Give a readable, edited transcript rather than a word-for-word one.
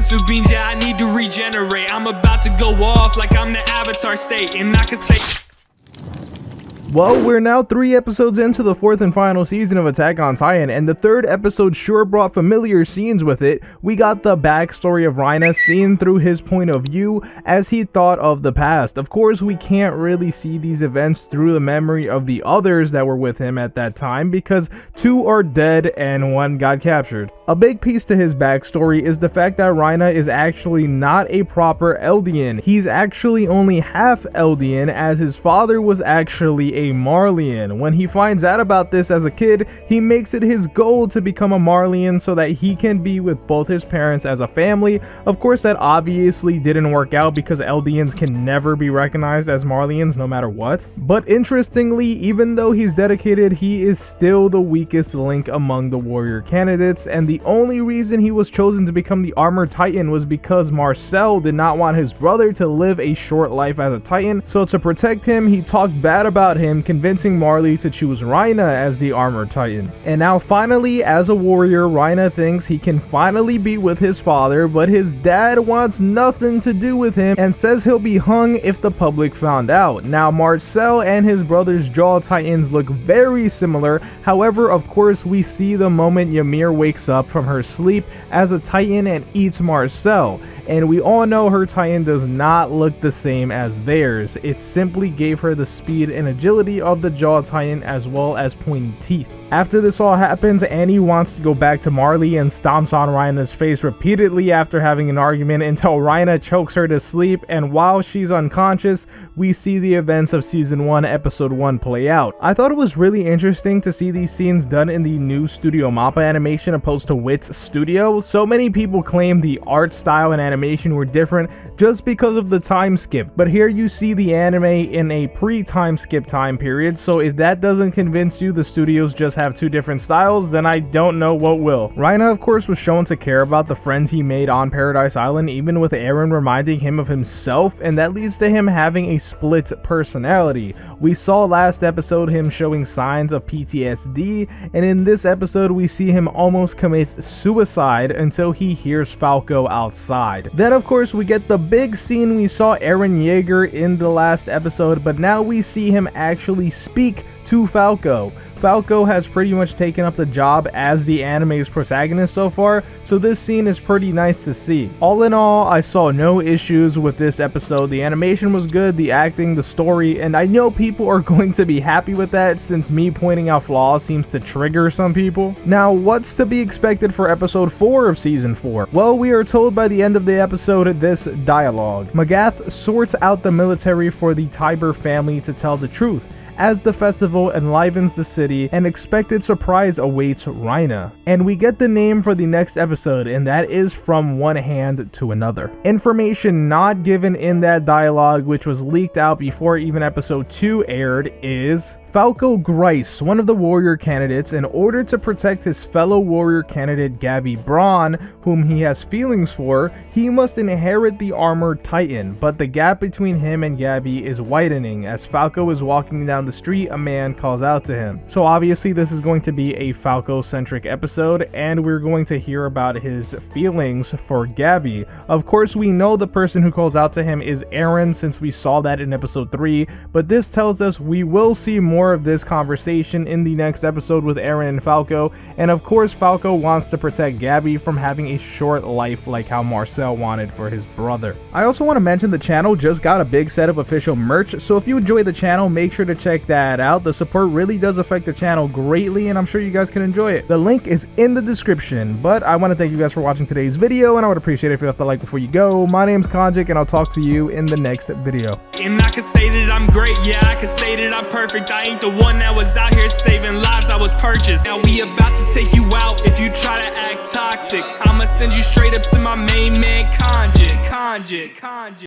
Mr. Beans, yeah, I need to regenerate. I'm about to go off like I'm the Avatar state, and I can say. Well, we're now 3 episodes into the 4th and final season of Attack on Titan, and the 3rd episode sure brought familiar scenes with it. We got the backstory of Reiner seen through his point of view as he thought of the past. Of course, we can't really see these events through the memory of the others that were with him at that time because 2 are dead and 1 got captured. A big piece to his backstory is the fact that Reiner is actually not a proper Eldian. He's actually only half Eldian, as his father was actually a Marleyan. When he finds out about this as a kid, he makes it his goal to become a Marleyan so that he can be with both his parents as a family. Of course, that obviously didn't work out because Eldians can never be recognized as Marleyans no matter what. But interestingly, even though he's dedicated, he is still the weakest link among the warrior candidates, and the only reason he was chosen to become the Armored Titan was because Marcel did not want his brother to live a short life as a Titan, so to protect him, he talked bad about him, convincing Marley to choose Reiner as the Armored Titan. And now finally, as a warrior, Reiner thinks he can finally be with his father, but his dad wants nothing to do with him and says he'll be hung if the public found out. Now Marcel and his brother's Jaw Titans look very similar, however, of course, we see the moment Ymir wakes up from her sleep as a Titan and eats Marcel, and we all know her Titan does not look the same as theirs. It simply gave her the speed and agility of the Jaw Titan as well as pointy teeth. After this all happens, Annie wants to go back to Marley and stomps on Reiner's face repeatedly after having an argument until Reiner chokes her to sleep, and while she's unconscious, we see the events of Season 1, Episode 1 play out. I thought it was really interesting to see these scenes done in the new Studio Mappa animation opposed to Wit's studio. So many people claim the art style and animation were different just because of the time skip, but here you see the anime in a pre-time skip time period, so if that doesn't convince you the studios just have 2 different styles, then I don't know what will. Reiner, of course, was shown to care about the friends he made on Paradise Island, even with Eren reminding him of himself, and that leads to him having a split personality. We saw last episode him showing signs of PTSD, and in this episode we see him almost commit suicide until he hears Falco outside. Then of course we get the big scene we saw Eren Yeager in the last episode, but now we see him actually speak to Falco. Falco has pretty much taken up the job as the anime's protagonist so far, so this scene is pretty nice to see. All in all, I saw no issues with this episode. The animation was good, the acting, the story, and I know people are going to be happy with that since me pointing out flaws seems to trigger some people. Now, what's to be expected for episode 4 of season 4? Well, we are told by the end of the episode this dialogue. Magath sorts out the military for the Tiber family to tell the truth, as the festival enlivens the city, an expected surprise awaits Reiner. And we get the name for the next episode, and that is From One Hand to Another. Information not given in that dialogue, which was leaked out before even episode 2 aired, is Falco Grice, one of the warrior candidates, in order to protect his fellow warrior candidate Gabi Braun, whom he has feelings for, he must inherit the Armored Titan, but the gap between him and Gabi is widening. As Falco is walking down the street, a man calls out to him. So obviously this is going to be a Falco-centric episode, and we're going to hear about his feelings for Gabi. Of course, we know the person who calls out to him is Eren, since we saw that in episode 3, but this tells us we will see more of this conversation in the next episode with Eren and Falco, and of course Falco wants to protect Gabi from having a short life like how Marcel wanted for his brother. I also want to mention the channel just got a big set of official merch, so if you enjoy the channel, make sure to check that out. The support really does affect the channel greatly, and I'm sure you guys can enjoy it. The link is in the description, but I want to thank you guys for watching today's video, and I would appreciate it if you left a like before you go. My name's Konjic, and I'll talk to you in the next video. And I can say that I'm great, yeah, I can say that I'm perfect. I ain't the one that was out here saving lives, I was purchased. Now we about to take you out if you try to act toxic. I'ma send you straight up to my main man, Konjic.